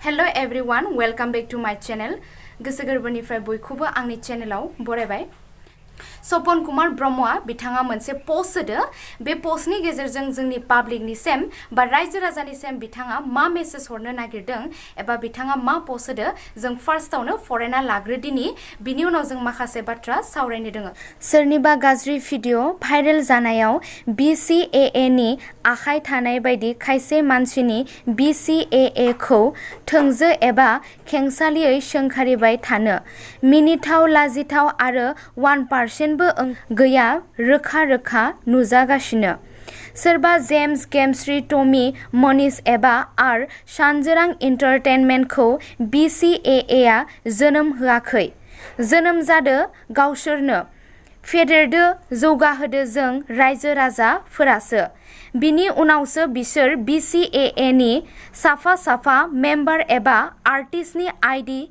Hello everyone, welcome back to my channel. गोसो गोरबोनिफ्राय बयखौबो आंनि चेनेलाव बरायबाय। सपन कुमार ब्रह्मआ बिथाङा मोनसे पोस्ट होदो। बे पोस्टनि गेजेरजों जोंनि पाब्लिकनि सेम बा रायजो राजानि सेम बिथाङा मा मेसेज हरनो नागिरदों एबा बिथाङा मा पोस्ट होदो जों फार्स्टआवनो फरायना लाग्रोदिनि बिनि उनाव जों माखासे बाथ्रा सावरायनो दोङो। सोरनिबा गाज्रि भिडिअ भाइरेल जानायाव BCAA नि आखाइ थानाय बायदि खायसे मानसिनि BCAA खौ थोंजो एबा खेंसालियै सोंखारिबाय थानो मिनिथाव लाजिथाव आरो 1% बो गैया रोखा रोखा नुजागासिनो। सोरबा जेम्स गेमस्रि टमी मनीष एबा आर सानजोरां एन्टारटेनमेन्टखौ BCAA आ जोनोम होआखै, जोनोम जादो गावसोरनो फेदेरदो जौगाहोदो जों रायजो राजाफोरासो। बिनि उनावसो बिसोर BCAA नि साफा साफा मेम्बार एबा आर्टिस्टनि आइडि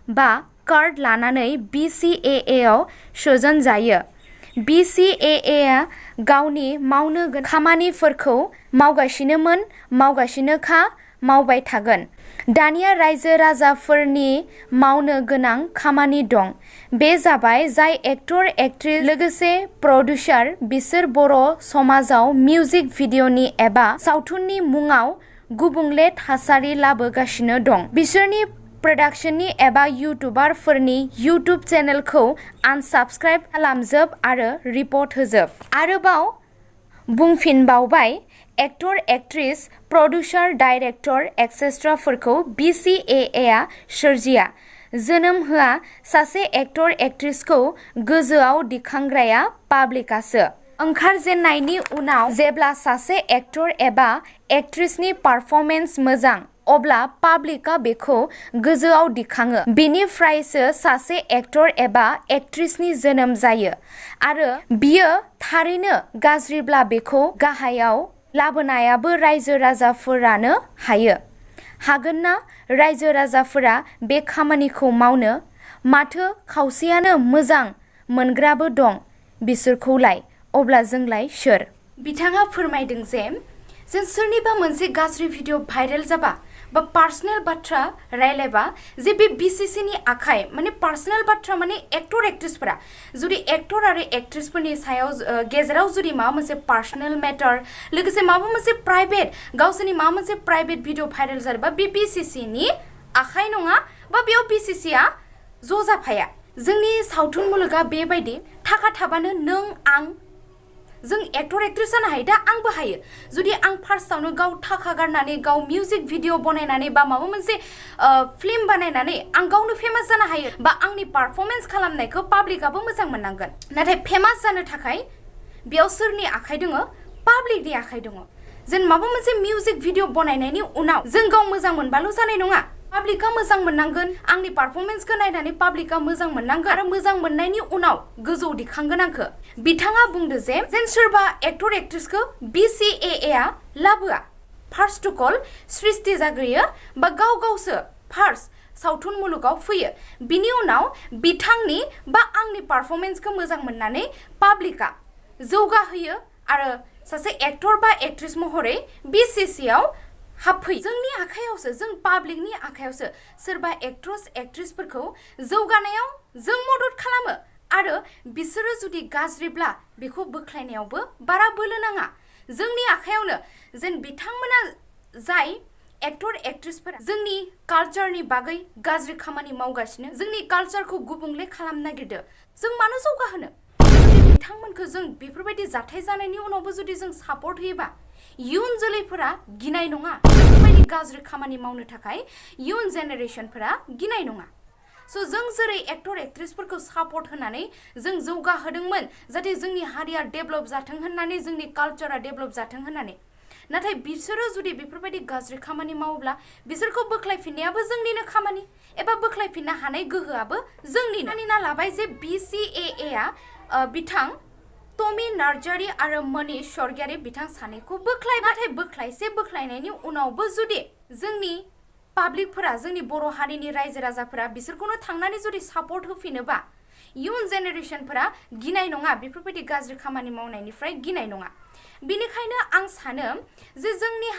बा कार्ड लानानै BCAA आव सोजन जायो। BCAA आ गावनि मावनो गोनां खामानिफोरखौ मावगासिनोमोन, मावगासिनोखा, मावबाय थागोन। दानिया रायजो राजाफोरनि मावनो गोनां खामानि दं। बे जाबाय जाय एक्टर एक्ट्रेस लोगोसे प्रडिउसार बिसोर बर' समाजाव मिउजिक भिडिअनि एबा सावथुननि मुङाव गुबुंले थासारि लाबोगासिनो दं। बिसोरनि प्रडाक्शननि एबा इउटुबारफोरनि इउटुब चेनेलखौ आनसाबस्क्राइब खालामजोब आरो रिपर्ट होजोब। आरोबाव बुंफिनबावबाय एक्टर एक्ट्रेस प्रडिउसार डाइरेक्टर एक्सेट्राफोरखौ BCAA आ सोरजिया, जोनोम होआ। सासे एक्टर एक्ट्रेसखौ गोजौआव दिखांग्राया पाब्लिकासो। ओंखारजेननायनि उनाव जेब्ला सासे एक्टर एबा एक्ट्रेसनि पारफर्मेन्स मोजां अब्ला पाब्लिका बेखौ गोजौआव दिखाङो। बेनिफ्रायसो सासे एक्टर एबा एक्ट्रेसनि जोनोम जायो आरो बियो थारैनो गाज्रिब्ला बेखौ गाहायाव लाबोनायाबो रायजो राजाफोरानो हायो। हागोन ना रायजो राजाफोरा बे खामानिखौ मावनो? माथो खावसेयानो मोजां मोनग्राबो दं बिसोरखौलाय, अब्ला जोंलाय सोर? बिथाङा फोरमायदों जे जों सोरनिबा मोनसे गाज्रि भिडिअ भाइरेल जाबा बा पार्सनेल बाथ्रा रायलायबा जे बे BCC नि आखाइ माने पार्सनेल बाथ्रा माने एक्टर एक्ट्रेसफोरा जुदि एक्टर आरो एक्ट्रेसफोरनि सायाव गेजेराव जुदि माबा मोनसे पार्सनेल मेटार लोगोसे माबा मोनसे प्राइभेट गावसोरनि माबा मोनसे प्राइभेट भिडिअ भाइरेल जादोंबा बे BCC नि आखाइ नङा बा बेयाव BCC आ ज' जाफाया। जोंनि सावथुन मुलुगा बेबायदि थाखा थाबानो नों आं जों एक्टर एक्ट्रेस जानो हायो। दा आंबो हायो जुदि आं फार्स्टआवनो गाव थाखा गारनानै गाव मिउजिक भिडिअ बनायनानै बा माबा मोनसे फिल्म बानायनानै आं गावनो फेमास जानो हायो बा आंनि पारफर्मेन्स खालामनायखौ पाब्लिकाबो मोजां मोननांगोन। नाथाय फेमास जानो थाखाय बेयाव सोरनि आखाइ दङ? पाब्लिकनि आखाइ दङ। जों माबा मोनसे मिउजिक भिडिअ बनायनायनि उनाव जों गाव मोजां मोनबाल' जानाय नङा, पाब्लिका मोजां मोननांगोन। आंनि पारफर्मेन्सखौ नायनानै पाब्लिका मोजां मोननांगोन आरो मोजां मोननायनि उनाव गोजौ दिखांगोन आंखो। बिथाङा बुंदो जे जेन सोरबा एक्टर एक्ट्रेसखौ BCAA आ लाबोआ। फार्स्ट टु कल सृष्टि जाग्रोयो बा गाव गावसो फार्स्ट सावथुन मुलुगाव फैयो। बिनि उनाव बिथांनि बा आंनि पारफर्मेन्सखौ मोजां मोननानै पाब्लिका जौगाहोयो आरो सासे एक्टर बा एक्ट्रेस महरै BCC आव हाबफै। जोंनि आखायावसो, जों पाब्लिकनि आखायावसो सोरबा एक्ट्रेस एक्ट्रेसफोरखौ जौगानायाव जों मदद खालामो आरो बिसोरो जुदि गाज्रिब्ला बेखौ बोख्लायनायावबो बारा बोलो नाङा। जोंनि आखायावनो जेन बिथांमोना जाय एक्टर एक्ट्रेसफोरा जोंनि कालचारनि बागै गाज्रि खामानि मावगासिनो, जोंनि कालचारखौ गुबुंले खालामनो नागिरदो, जों मानो जौगाहोनो? जुदि बिथांमोनखौ जों बेफोरबायदि जाथाय जानायनि उनावबो जुदि जों सापर्ट होयोबा इयुन जोलैफोरा गिनाय नङा। बेफोरबायदि गाज्रि खामानि मावनो थाखाय इयुन जेनेरेशनफोरा गिनाय नङा। स' जों जेरै एक्टर एक्ट्रेसफोरखौ सापर्ट होनानै जों जौगाहोदोंमोन जाहाथे जोंनि हारिया डेभेलप जाथों होननानै, जोंनि कालचारा डेभेलप जाथों होननानै, नाथाय बिसोरो जुदि बेफोरबायदि गाज्रि खामानि मावोब्ला बिसोरखौ बोख्लायफिननायाबो जोंनिनो खामानि एबा बोख्लायफिननो हानाय गोहोआबो जोंनिनो। मानिना लाबाय जे BCAA आ बिथां टमी नार्जारी आरो मनीष स्वर्गियारी बिथां सानैखौ बोख्लाय, नाथाय बोख्लायसे बोख्लायनायनि उनावबो जुदि जोंनि पाब्लिकफोरा जोंनि बर' हारिनि रायजो राजाफोरा बिसोरखौनो थांनानै जुदि सापर्ट होफिनोबा इयुन जेनेरेशनफोरा गिनाय नङा बेफोरबायदि गाज्रि खामानि मावनायनिफ्राय गिनाय नङा बेनिखायनो आं सानो जे जोंनि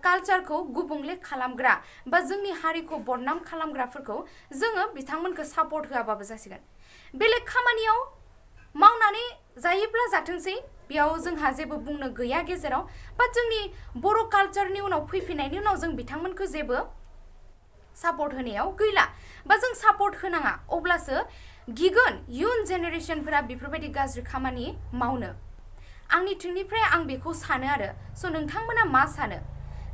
कालचारखौ गुबुंले खालामग्रा बा जोंनि हारिखौ बदनाम खालामग्राफोरखौ जोङो बिथांमोनखौ सापर्ट होआबाबो जासिगोन बेलेग खामानियाव मावनानै जायोब्ला जाथोंसै बेयाव जोंहा जेबो बुंनो गैया गेजेराव बा जोंनि बर' कालचारनि उनाव फैफिननायनि उनाव जों बिथांमोनखौ जेबो सापर्ट होनायाव गैला बा जों सापर्ट होनाङा अब्लासो गिगोन इयुन जेनेरेशनफोरा बेफोरबायदि गाज्रि खामानि मावनो आंनि थिंनिफ्राय आं बेखौ सानो आरो स' नोंथांमोना मा सानो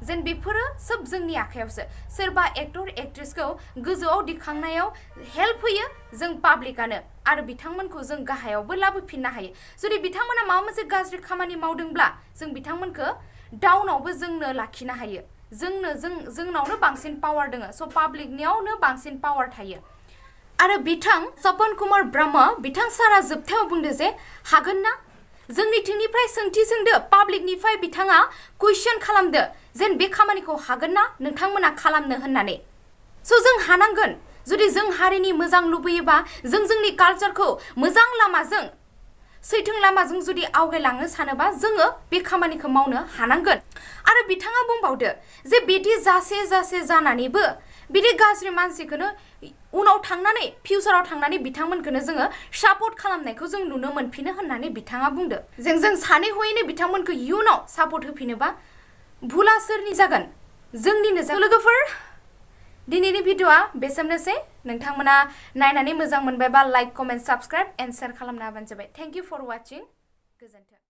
जेन बेफोरो सब जोंनि आखायावसो सोरबा एक्टर एक्ट्रेसखौ गोजौआव दिखांनायाव हेल्प होयो जों पाब्लिकानो आरो बिथांमोनखौ जों गाहायावबो लाबोफिननो हायो जुदि बिथांमोना माबा मोनसे गाज्रि खामानि मावदोंब्ला जों बिथांमोनखौ डाउनावबो जोंनो लाखिनो हायो जोंनावनो बांसिन पावार दङ स' पाब्लिकनियावनो बांसिन पावार थायो आरो बिथां सपन कुमार ब्रह्म बिथां सारा जोबथायाव बुंदो जे हागोन ना जोंनि थिंनिफ्राय सोंथि सोंदो पाब्लिकनिफ्राय बिथाङा कुइसन खालामदो जेन बे खामानिखौ हागोन ना नोंथांमोना खालामनो होननानै स' जों हानांगोन जुदि जों हारिनि मोजां लुबैयोबा जों जोंनि कालचारखौ मोजां लामाजों सैथों लामाजों जुदि आवगायलांनो सानोबा जोङो बे खामानिखौ मावनो हानांगोन आरो बिथाङा बुंबावदो जे बिदि जासे जानानैबो बिदि गाज्रि मानसिखौनो उनाव थांनानै फिउचाराव थांनानै बिथांमोनखौनो जोङो सापर्ट खालामनायखौ जों नुनो मोनफिनो होननानै बिथाङा बुंदो जों सानै हयैनो बिथांमोनखौ इयुनाव सापर्ट होफिनोबा भुला सोरनि जागोन जोंनिनो जागोन लोगोफोर दिनैनि भिडिअआ बेसेमनोसै नोंथांमोना नायनानै मोजां मोनबायबा like comment subscribe and share खालामना होबानो जाबाय थेंक इउ फर वाचिं गोजोन्थों